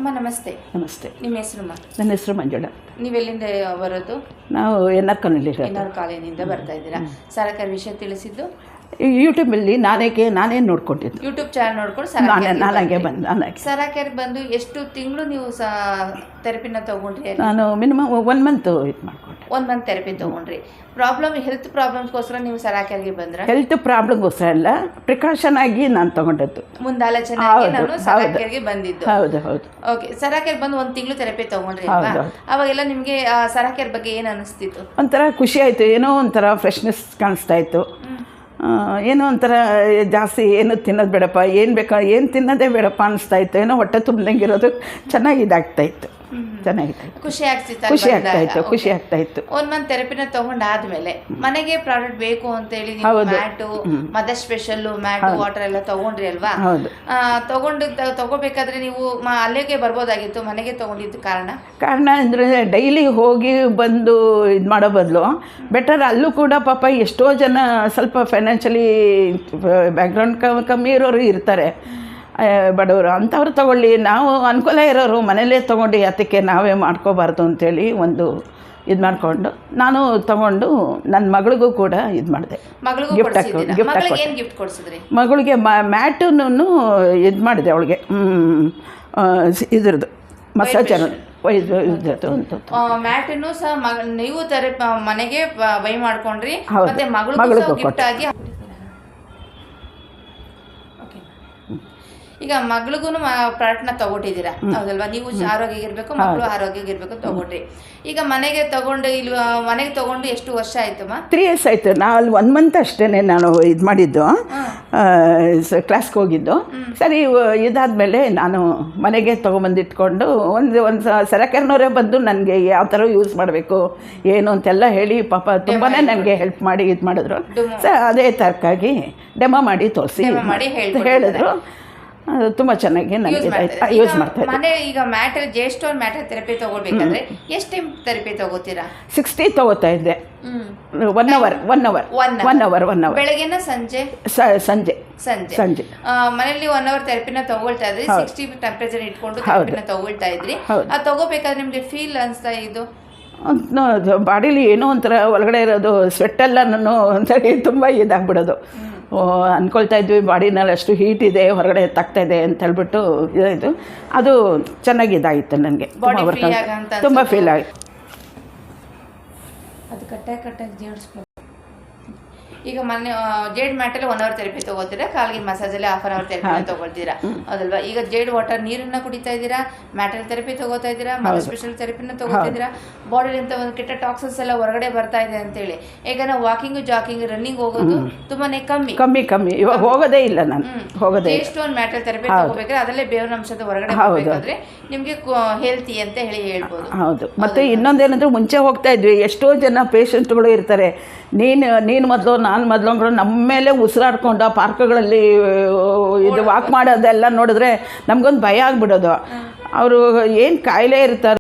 ಅಮ್ಮ ನಮಸ್ತೆ. ನಮಸ್ತೆ. ನಿಮ್ಮ ಹೆಸರಮ್ಮ? ನನ್ನ ಹೆಸರು ಮಂಜುಳಾ. ನೀವೆಲ್ಲಿಂದ ಬರೋದು? ನಾವು ಎನ್.ಆರ್. ಕಾಲೋನಿಯಲ್ಲಿ ಕಾಲೋನಿಯಿಂದ ಬರ್ತಾ ಇದ್ದೀರಾ. ಸರಕಾರಿ ವಿಷಯ ತಿಳಿಸಿದ್ದು ಯೂಟ್ಯೂಬಲ್ಲಿ ನಾನೇ ನೋಡ್ಕೊಂಡಿದ್ದು. ಯೂಟ್ಯೂಬ್ ಚಾನಲ್ ನೋಡ್ಕೊಂಡು ನಾನಾಗೆ ಬಂದು ಸರಕಾರಿ ಬಂದು ಎಷ್ಟು ತಿಂಗಳು ನೀವು ಥೆರಪಿನ ತಗೊಂಡ್ರಿ? ನಾನು ಮಿನಿಮಮ್ 1 ಮಂತ್ ಇದು ಮಾಡ್ಕೊಂಡೆ. 1 ಮಂತ್ ಥೆರಪಿ ತಗೊಂಡ್ರಿ. ಹೆಲ್ತ್ ಪ್ರಾಬ್ಲಮ್ಸ್ಗೋಸ್ಕರ ನೀವು ಸರಕಾರಿಗೆ ಬಂದ್ರೆ? ಹೆಲ್ತ್ ಪ್ರಾಬ್ಲಮ್ಗೋಸ್ಕರ ಅಲ್ಲ, ಪ್ರಿಕಾಷನ್ ಆಗಿ ನಾನು ತಗೊಂಡದ್ದು. ಮುಂದಾಲೋಚನೆ ನಾನು ಸರಕಾರಿಗೆ ಬಂದಿದ್ದು. ಹೌದು ಹೌದು. ಓಕೆ, ಸರಕಾರಿ ಬಂದು 1 ತಿಂಗಳು ಥೆರಪಿ ತಗೊಂಡ್ರಿ ಅಲ್ವಾ? ಅವಾಗೆಲ್ಲ ನಿಮಗೆ ಸರಕಾರಿ ಬಗ್ಗೆ ಏನು ಅನಿಸ್ತಿತ್ತು? ಒಂಥರ ಖುಷಿ ಆಯಿತು, ಏನೋ ಒಂಥರ ಫ್ರೆಶ್ನೆಸ್ ಕಾಣಿಸ್ತಾ ಇತ್ತು. ಏನೋ ಒಂಥರ ಜಾಸ್ತಿ ಏನು ತಿನ್ನೋದು ಬೇಡಪ್ಪ, ಏನು ತಿನ್ನೋದೇ ಬೇಡಪ್ಪ ಅನಿಸ್ತಾ ಇತ್ತು. ಏನೋ ಹೊಟ್ಟೆ ತುಂಬದಂಗಿರೋದು ಚೆನ್ನಾಗಿ ಇದಾಗ್ತಾಯಿತ್ತು. ಚೆನ್ನಾಗಿತ್ತು, ಖುಷಿ ಆಗ್ತಾ ಇತ್ತು. 1 ಮಂತ್ ಥೆರಪಿನ ತಗೊಂಡಾದ್ಮೇಲೆ ಮನೆಗೆ ಪ್ರಾಡಕ್ಟ್ ಬೇಕು ಅಂತ ಹೇಳಿ mat, mother special mat, water ಎಲ್ಲ ತಗೊಂಡ್ರಿ ಅಲ್ವಾ? ತಗೋಬೇಕಾದ್ರೆ ನೀವು ಅಲ್ಲಿಗೆ ಬರ್ಬೋದಾಗಿತ್ತು, ಮನೆಗೆ ತಗೊಂಡಿದ್ದು ಕಾರಣ ಅಂದರೆ ಡೈಲಿ ಹೋಗಿ ಬಂದು ಇದು ಮಾಡೋ ಬದಲು ಬೆಟರ್ ಅಲ್ಲೂ ಕೂಡ ಪಾಪ ಎಷ್ಟೋ ಜನ ಸ್ವಲ್ಪ ಫೈನಾನ್ಷಿಯಲಿ ಬ್ಯಾಕ್ಗ್ರೌಂಡ್ ಕಮ್ಮಿ ಇರೋರು ಇರ್ತಾರೆ, ಬಡವರು. ಅಂಥವ್ರು ತಗೊಳ್ಳಿ, ನಾವು ಅನುಕೂಲ ಇರೋರು ಮನೇಲೇ ತೊಗೊಂಡು ಅದಕ್ಕೆ ನಾವೇ ಮಾಡ್ಕೋಬಾರ್ದು ಅಂಥೇಳಿ ಒಂದು ಇದು ಮಾಡಿಕೊಂಡು ನಾನು ತೊಗೊಂಡು ನನ್ನ ಮಗಳಿಗೂ ಕೂಡ ಇದು ಮಾಡಿದೆ. ಗಿಫ್ಟ್ ಕೊಡಿಸಿದ್ರಿ ಮಗಳಿಗೆ. ಮ್ಯಾಟನ್ನು ಇದು ಮಾಡಿದೆ ಅವಳಿಗೆ, ಇದ್ರದ್ದು ಮಸಾಜರ್ ಇದ್ರದ್ದು ಅಂತ. ಮ್ಯಾಟನ್ನು ಸಹ ನೀವು ಮನೆಗೆ ಬೈ ಮಾಡ್ಕೊಂಡ್ರಿ, ಮತ್ತೆ ಮಗಳಿಗೂ ಗಿಫ್ಟ್ ಆಗಿ. ಈಗ ಮಗಳಿಗೂ ಪ್ರಾಡಕ್ಟ್ನ ತಗೊಟ್ಟಿದ್ದೀರಾ ಹೌದಲ್ವಾ? ನೀವು ಆರೋಗ್ಯಗಿರ್ಬೇಕು, ಮಕ್ಕಳು ಆರೋಗ್ಯಗಿರ್ಬೇಕು ತಗೊಂಡ್ರಿ. ಈಗ ಮನೆಗೆ ತಗೊಂಡು ಎಷ್ಟು ವರ್ಷ ಆಯ್ತಮ್ಮ? 3 years ಆಯಿತು. ನಾವು ಅಲ್ಲಿ 1 ಮಂತ್ ಅಷ್ಟೇ ನಾನು ಇದು ಮಾಡಿದ್ದು, ಕ್ಲಾಸ್ಗೆ ಹೋಗಿದ್ದು. ಸರಿ, ಇದಾದಮೇಲೆ ನಾನು ಮನೆಗೆ ತೊಗೊಂಬಂದಿಟ್ಕೊಂಡು ಒಂದು ಸರಕಾರನವರೇ ಬಂದು ನನಗೆ ಯಾವ ಥರ ಯೂಸ್ ಮಾಡಬೇಕು ಏನು ಅಂತೆಲ್ಲ ಹೇಳಿ ಪಾಪ ತುಂಬಾ ನನಗೆ ಹೆಲ್ಪ್ ಮಾಡಿ ಇದು ಮಾಡಿದ್ರು. ಅದೇ ತರಕಾಗಿ ಡೆಮೋ ಮಾಡಿ ತೋರಿಸಿ ಹೇಳಿದ್ರು. ತುಂಬ ಚೆನ್ನಾಗಿ ನನಗೆ ಯೂಸ್ ಮಾಡ್ತಾರೆ. ಮನೆ ಈಗ ಮ್ಯಾಟರ್ ಜೇಸ್ಟೋನ್ ಮ್ಯಾಟರ್ ಥೆರಪಿ ತಗೊಳ್ಬೇಕಾದ್ರೆ ಎಷ್ಟು ಟೈಮ್ ಥೆರಪಿ ತಗೋತೀರಾ? 60 ತಗೋತಾ ಇದ್ದೆ. 1 ಅವರ್. ಬೆಳಗ್ಗೆನ ಸಂಜೆ ಮನೆಯಲ್ಲಿ 1 ಅವರ್ ಥೆರಪಿನ ತಗೊಳ್ತಾ ಇದ್ರಿ. 60 ಟೆಂಪರೇಚರ್ ಇಟ್ಕೊಂಡು ಥೆರಪಿನ ತಗೊಳ್ತಾ ಇದ್ರಿ. ಅದು ತಗೋಬೇಕಾದ್ರೆ ನಿಮ್ಗೆ ಫೀಲ್ ಅನಿಸ್ತಾ ಇದ್ದು ಬಾಡಿಲಿ ಏನೋ ಒಂಥರ ಒಳಗಡೆ ಇರೋದು ಸ್ವೆಟ್ಟೆಲ್ಲ ನಾನು ಒಂದ್ಸರಿ ತುಂಬ ಇದಾಗ್ಬಿಡೋದು. ಅಂದ್ಕೊಳ್ತಾ ಇದ್ವಿ ಬಾಡಿನಲ್ಲಿ ಅಷ್ಟು ಹೀಟ್ ಇದೆ, ಹೊರಗಡೆ ತಾಗ್ತಾಯಿದೆ ಅಂತ ಹೇಳ್ಬಿಟ್ಟು ಇದು ಅದು ಚೆನ್ನಾಗಿ ಇದಾಗಿತ್ತು ನನಗೆ. ತುಂಬ ಫೀಲ್ ಆಯಿತು. ಅದು ಕಟ್ಟಾಗಿ ಜೇಡಿಸ್ಬೇಕು. ಈಗ ಮೊನ್ನೆ ಜೇಡ್ ಮ್ಯಾಟಲ್ಲಿ 1 ಅವರ್ ಥೆರಪಿ ತಗೋತೀರಾ, ಕಾಲಿಗೆ ಮಸಾಜಲ್ಲಿ 1/2 ಅವರ್ ಥೆರಪಿನ ತಗೊಳ್ತೀರಾ ಹೌದಲ್ವಾ? ಈಗ ಜೇಡ್ ವಾಟರ್ ನೀರನ್ನ ಕುಡಿತಾ ಇದ್ದೀರಾ, ಮ್ಯಾಟಲ್ ಥೆರಪಿ ತಗೋತಾ ಇದ್ದೀರಾ, ಮದರ್ ಸ್ಪೆಷಲ್ ಥೆರಪಿನ ತಗೋತಿದ್ದೀರಾ. ಬಾಡಿಲಿಂತ ಒಂದು ಕೆಟ್ಟ ಟಾಕ್ಸಿನ್ಸ್ ಎಲ್ಲ ಹೊರಗಡೆ ಬರ್ತಾ ಇದೆ ಅಂತೇಳಿ ಈಗ ನಾವು ವಾಕಿಂಗು, ಜಾಕಿಂಗ್, ರನ್ನಿಂಗ್ ಹೋಗೋದು ತುಂಬಾನೇ ಕಮ್ಮಿ. ಇವಾಗ ಹೋಗೋದೇ ಇಲ್ಲ ನಾನು. ಜೇಸ್ಟೋನ್ ಮ್ಯಾಟಲ್ ಥೆರಪಿ ತಗೋಬೇಕಾದ್ರೆ ಅದರಲ್ಲೇ ಬೇವಿನ ಅಂಶದ ಹೊರಗಡೆ ಹೋಗಬೇಕಾದ್ರೆ ನಿಮಗೆ ಹೆಲ್ತಿ ಅಂತ ಹೇಳ್ಬೋದು. ಹೌದು. ಮತ್ತು ಇನ್ನೊಂದೇನಂದ್ರೆ ಮುಂಚೆ ಹೋಗ್ತಾ ಇದ್ವಿ, ಎಷ್ಟೋ ಜನ ಪೇಷಂಟ್ಗಳು ಇರ್ತಾರೆ, ನೀನು ಮೊದಲು ನಾನು ಮೊದಲು ಅಂದ್ರೂ ನಮ್ಮ ಮೇಲೆ ಉಸಿರಾಡ್ಕೊಂಡು ಆ ಪಾರ್ಕ್ಗಳಲ್ಲಿ ಇದು ವಾಕ್ ಮಾಡೋದೆಲ್ಲ ನೋಡಿದ್ರೆ ನಮಗೊಂದು ಭಯ ಆಗ್ಬಿಡೋದು. ಅವರು ಏನು ಕಾಯಿಲೆ ಇರ್ತಾರೆ